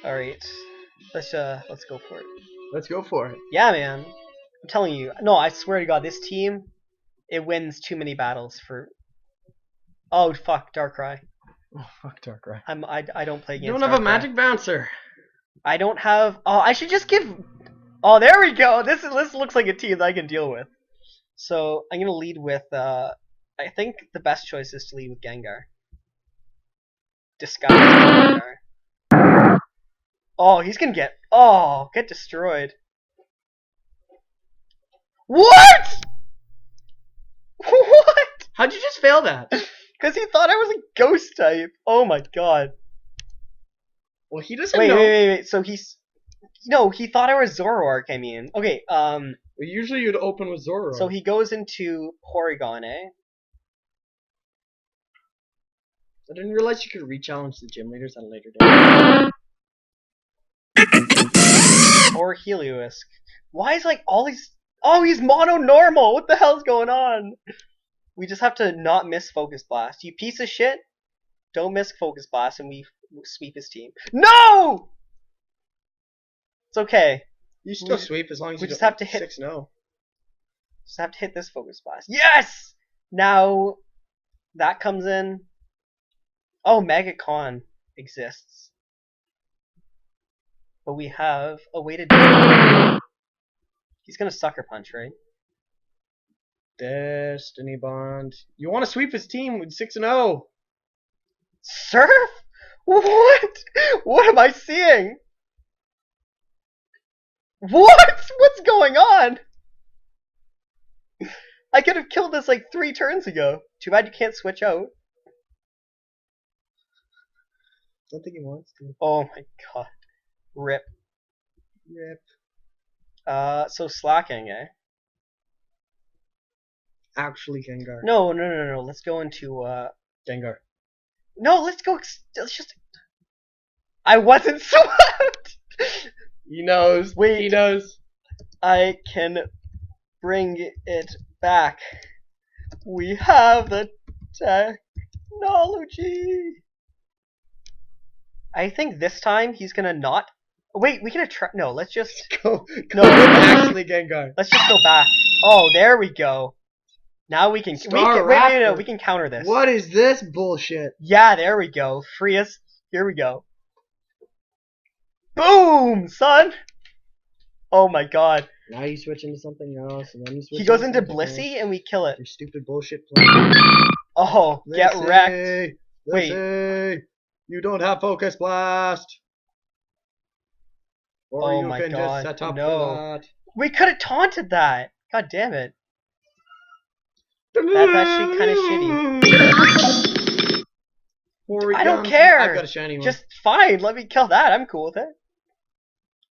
Alright. Let's go for it. Let's go for it. Yeah, man. I'm telling you. No, I swear to God, this team, it wins too many battles for. Oh fuck, Darkrai. Oh, fuck Darkrai. I don't play You against don't have Darkrai. a magic bouncer. I don't have. Oh, I should just give. Oh, there we go. This looks like a team that I can deal with. So I'm gonna lead with. I think the best choice is to lead with Gengar. Disguise Gengar. Oh, he's gonna get. Oh, get destroyed. What? What? How'd you just fail that? Because he thought I was a ghost type. Oh my god. Well, he doesn't Wait, know. wait. So he's. No, he thought I was Zoroark, I mean. Okay, Usually you'd open with Zoro. so he goes into Porygon, eh? I didn't realize you could re-challenge the gym leaders at a later date. Or Heliolisk. Why is like all these... Oh, he's mono-normal! What the hell's going on? We just have to not miss Focus Blast. You piece of shit! Don't miss Focus Blast and we sweep his team. No! It's okay. You still sweep as long as we you just don't have to hit 6-0. Just have to hit this Focus Blast. Yes! Now that comes in. Oh, Megacon exists. But we have a way to do it. He's gonna Sucker Punch, right? Destiny Bond. You want to sweep his team with 6-0. Surf? What? What am I seeing? What? What's going on? I could have killed this like 3 turns ago. Too bad you can't switch out. I don't think he wants to. Oh my god. Rip. Rip. So slacking, eh? Actually, Gengar. No. Let's go into, Gengar. No, let's go, let's just... I wasn't swept! He knows. Wait. He knows. I can bring it back. We have the technology. I think this time he's gonna not. Wait, we can attract. No, let's just Go. No. Actually, Gengar. let's just go back. Oh, there we go. Now we can. Wait, we can counter this. What is this bullshit? Yeah, there we go. Free us. Here we go. Boom, son. Oh my god. Now you switch into something else, and then you switch. He goes into something else. Blissey and we kill it. Your stupid bullshit plan. Oh, get wrecked. Wait. Wait. You don't have Focus Blast. Or Oh you my can god, just set up no. for that. We could have taunted that. God damn it. That's actually kind of shitty. I don't care. I've got a shiny one. Just fine. Let me kill that. I'm cool with it.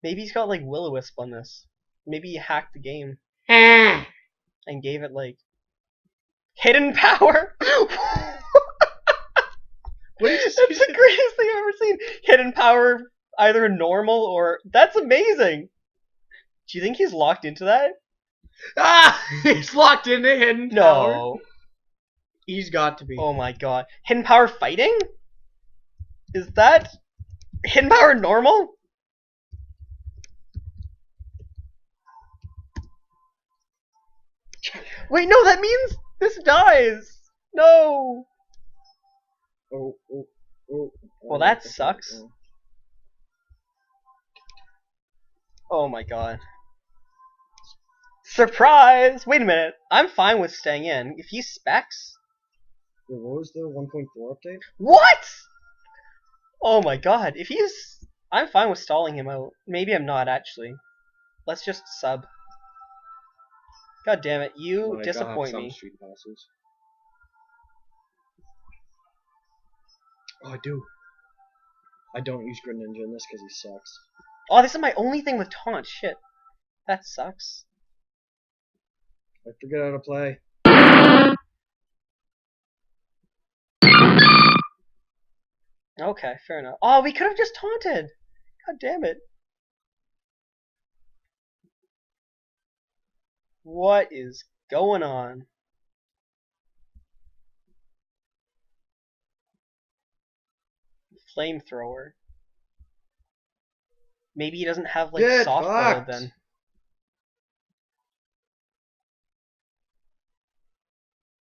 Maybe he's got like Will-O-Wisp on this. Maybe he hacked the game and gave it like hidden power. What did you say? That's the greatest thing I've ever seen. Hidden power, either normal or that's amazing. Do you think he's locked into that? Ah! He's locked into hidden power. No. He's got to be. Oh my god. Hidden power fighting? Is that hidden power normal? Wait, no, that means this dies. No. Oh. Well, that sucks. Oh my god. Surprise! Wait a minute. I'm fine with staying in. If he specs... Wait, what was the 1.4 update? What?! Oh my god. If he's... I'm fine with stalling him out. Maybe I'm not, actually. Let's just sub. God damn it. You disappoint me. Street passes. Oh, I do. I don't use Greninja in this because he sucks. Oh, this is my only thing with taunt. Shit. That sucks. I forget how to play. Okay, fair enough. Oh, we could have just taunted. God damn it. What is going on? Flamethrower. Maybe he doesn't have like Get soft bulb fucked. then.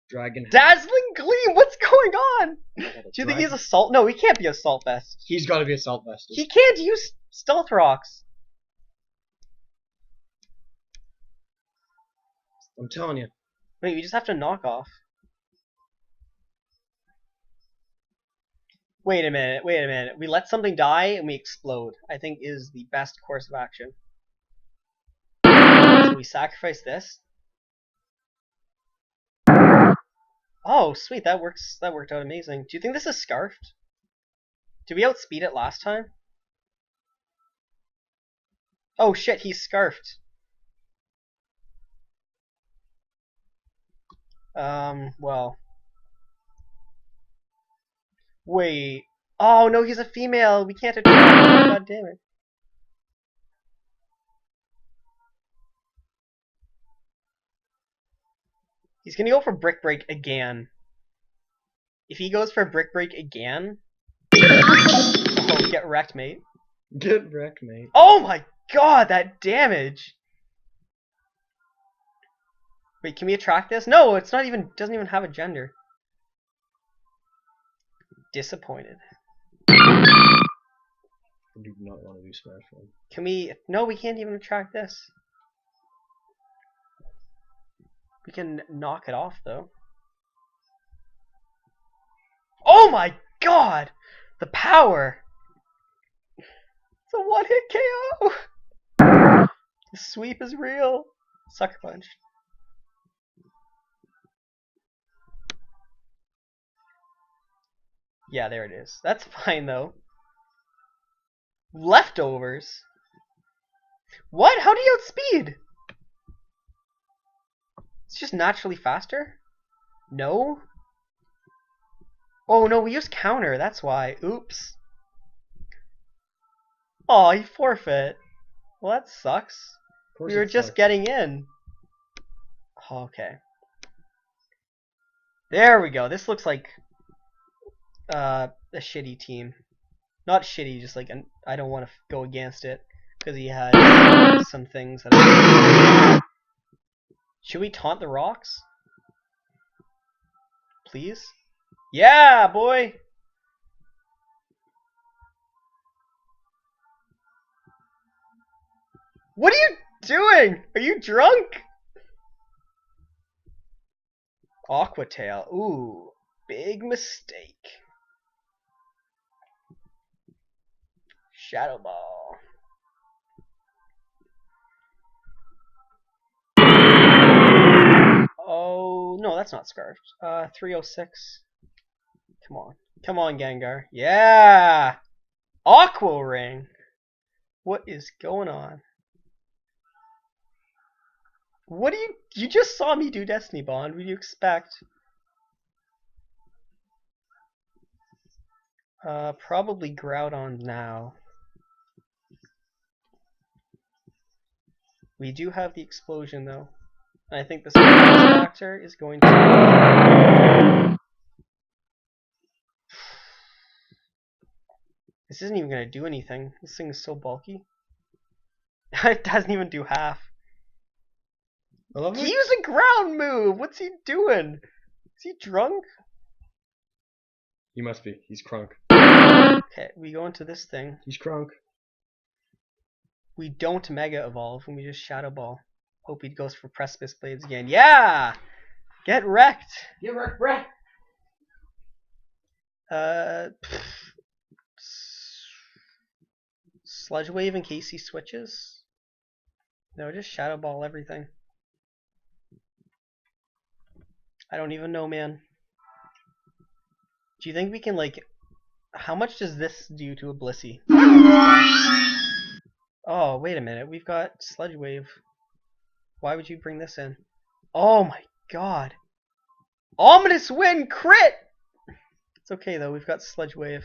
Dragon. Dazzling Gleam, what's going on? Do you think he's a salt? No, he can't be a salt vest. He's got to be a salt vest. He can't use stealth rocks. I'm telling you. Wait, we just have to knock off. Wait a minute, wait a minute. We let something die and we explode. I think is the best course of action. So we sacrifice this. Oh, sweet, that works. That worked out amazing. Do you think this is scarfed? Did we outspeed it last time? Oh shit, he's scarfed. Well. Wait. Oh no, he's a female. We can't attack him. God damn it. He's gonna go for Brick Break again. If he goes for Brick Break again... Oh, get wrecked, mate. Get wrecked, mate. Oh my god, that damage! Wait, can we attract this? No, it's not even... doesn't even have a gender. Disappointed. I do not want to do smartphone. Can we... No, we can't even attract this. We can knock it off, though. Oh my god! The power! It's a one-hit KO! The sweep is real. Sucker Punch. Yeah, there it is. That's fine, though. Leftovers? What? How do you outspeed? It's just naturally faster? No? Oh no, we used counter, that's why. Oops. Oh, he forfeit. Well, that sucks. We were just getting in. Okay. There we go. This looks like a shitty team. Not shitty, just like I don't want to go against it because he had some things that Should we taunt the rocks? Please? Yeah, boy! What are you doing? Are you drunk? Aqua Tail. Ooh, big mistake. Shadow Ball. Oh, no, that's not scarfed. 306. Come on. Come on, Gengar. Yeah! Aqua Ring! What is going on? What do you just saw me do Destiny Bond. What do you expect? Probably Groudon now. We do have the explosion though. And I think the surprise factor is going to... This isn't even going to do anything. This thing is so bulky. It doesn't even do half. He used a ground move! What's he doing? Is he drunk? He must be. He's crunk. Okay, we go into this thing. He's crunk. We don't Mega Evolve and we just Shadow Ball. Hope he goes for Precipice Blades again. Yeah! Get wrecked! Get wrecked, Brett! Sludge Wave in case he switches? No, just Shadow Ball everything. I don't even know, man. Do you think we can, like... How much does this do to a Blissey? Oh, wait a minute. We've got Sludge Wave. Why would you bring this in? Oh my god. Ominous Wind crit! It's okay though, we've got Sludge Wave.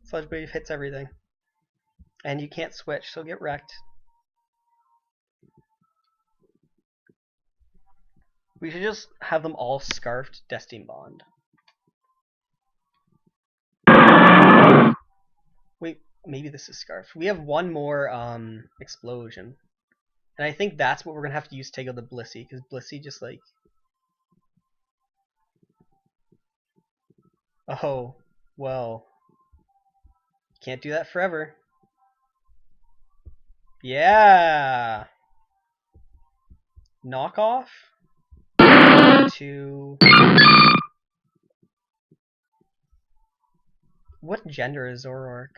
Sludge Wave hits everything. And you can't switch, so get wrecked. We should just have them all scarfed Destiny Bond. Wait, maybe this is Scarf. We have one more explosion. And I think that's what we're gonna have to use to take out the Blissey, because Blissey just like, oh, well, can't do that forever. Yeah, knockoff. 2. What gender is Zoroark?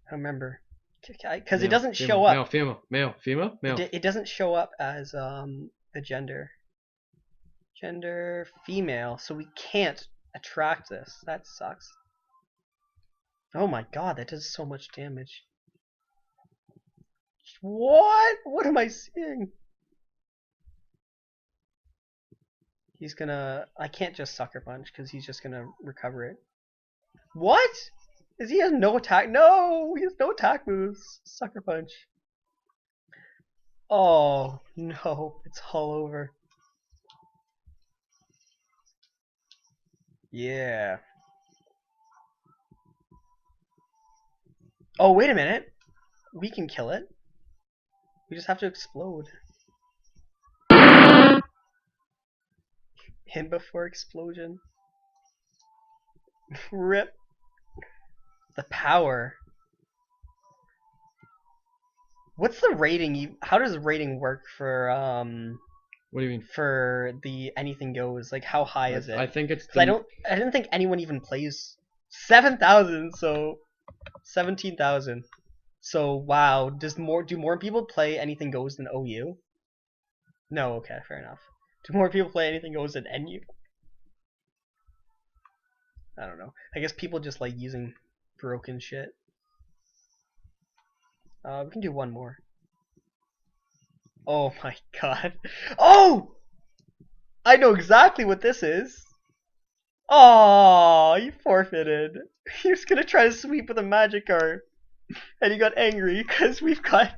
I don't remember, because it doesn't show up. Male, female, male, female, male. It doesn't show up as the gender. Gender female, so we can't attract this. That sucks. Oh my god, that does so much damage. What? What am I seeing? He's gonna... I can't just Sucker Punch because he's just gonna recover it. What? Is he has no attack? No! He has no attack moves. Sucker Punch. Oh, no. It's all over. Yeah. Oh, wait a minute. We can kill it. We just have to explode. Him before explosion. Rip. The power. What's the rating? How does rating work for What do you mean? for the anything goes? Like how high is it? I think it's. I didn't think anyone even plays 7,000. So 17,000. So wow. Do more people play anything goes than OU? No. Okay. Fair enough. Do more people play anything goes than NU? I don't know. I guess people just like using broken shit. We can do one more. Oh my god. Oh! I know exactly what this is. Oh, you forfeited. He was gonna try to sweep with a Magikarp, and he got angry because we've got.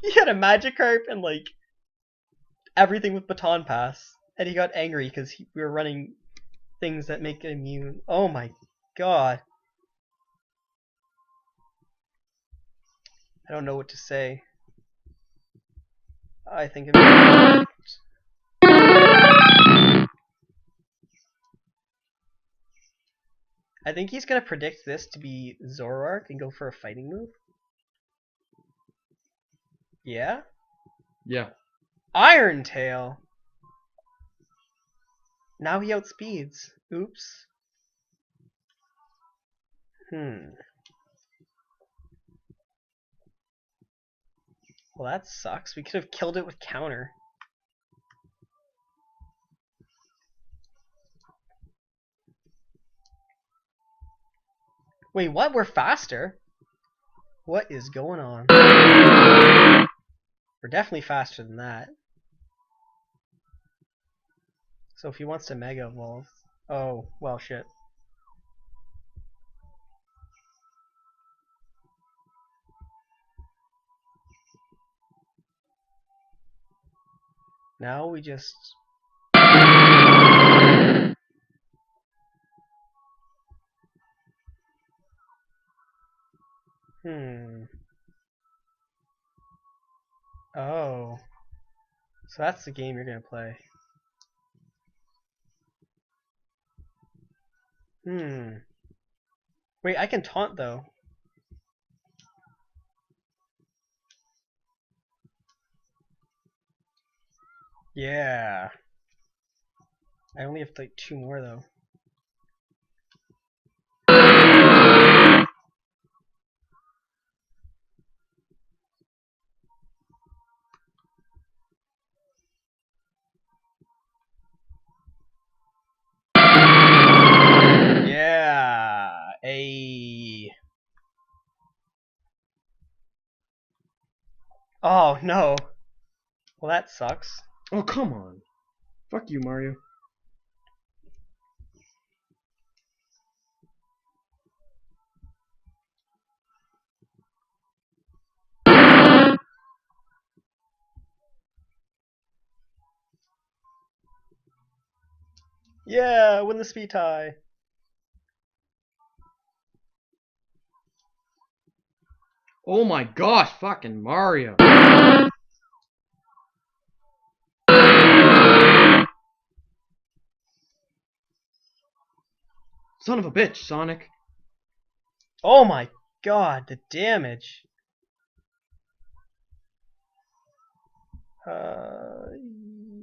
He had a Magikarp and like everything with Baton Pass, and he got angry because we were running things that make it immune. Oh my god. I don't know what to say. I think I think he's gonna predict this to be Zoroark and go for a fighting move. Yeah? Yeah. Iron Tail! Now he outspeeds. Oops. Well, that sucks. We could have killed it with counter. Wait, what? We're faster? What is going on? We're definitely faster than that. So if he wants to Mega Evolve... Oh, well, shit. Now we just... Oh. So that's the game you're gonna play. Wait, I can taunt though. Yeah. I only have like 2 more though. Yeah. Oh no. Well, that sucks. Oh, come on. Fuck you, Mario. Yeah, win the speed tie. Oh my gosh, fucking Mario. Son of a bitch, Sonic. Oh my god, the damage.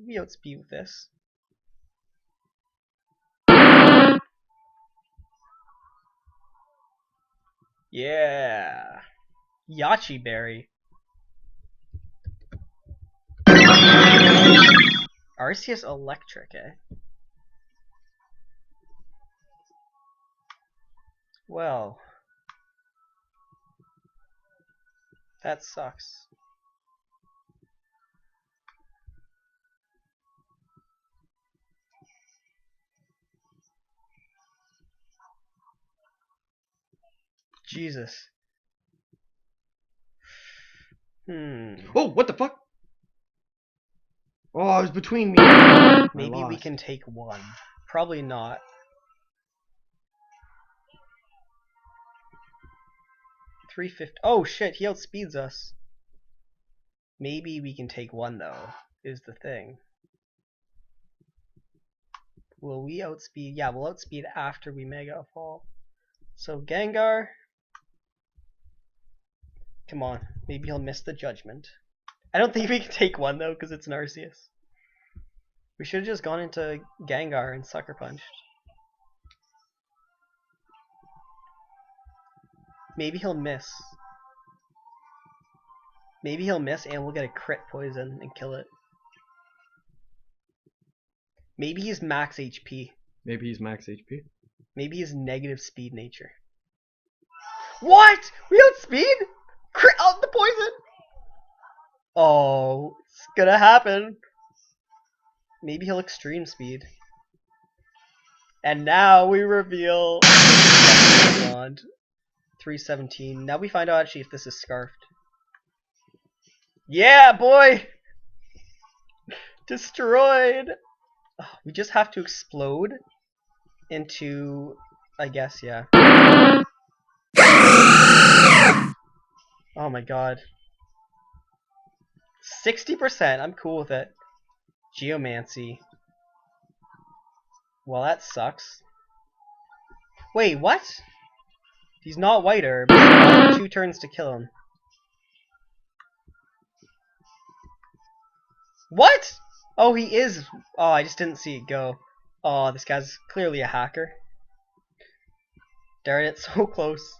We outspeed with this. Yeah. Yachi Berry. Arceus Electric, eh? Well. That sucks. Jesus. Oh, what the fuck? Oh, it was between me. Maybe we can take one. Probably not. $350. Oh shit, he outspeeds us. Maybe we can take one though, is the thing. Will we outspeed? Yeah, we'll outspeed after we Mega Fall. So Gengar. Come on, maybe he'll miss the judgment. I don't think we can take one though, because it's an Arceus. We should have just gone into Gengar and Sucker Punched. Maybe he'll miss. Maybe he'll miss and we'll get a crit poison and kill it. Maybe he's max HP. Maybe he's max HP. Maybe he's negative speed nature. What? We outspeed? Crit out the poison? Oh, it's gonna happen. Maybe he'll extreme speed. And now we reveal beyond 317. Now we find out actually if this is scarfed. Yeah, boy! Destroyed! Oh, we just have to explode into, I guess, yeah. Oh my god. 60%, I'm cool with it. Geomancy. Well, that sucks. Wait, what? He's not white herb. 2 turns to kill him. What? Oh, he is. Oh, I just didn't see it go. Oh, this guy's clearly a hacker. Darn it, so close.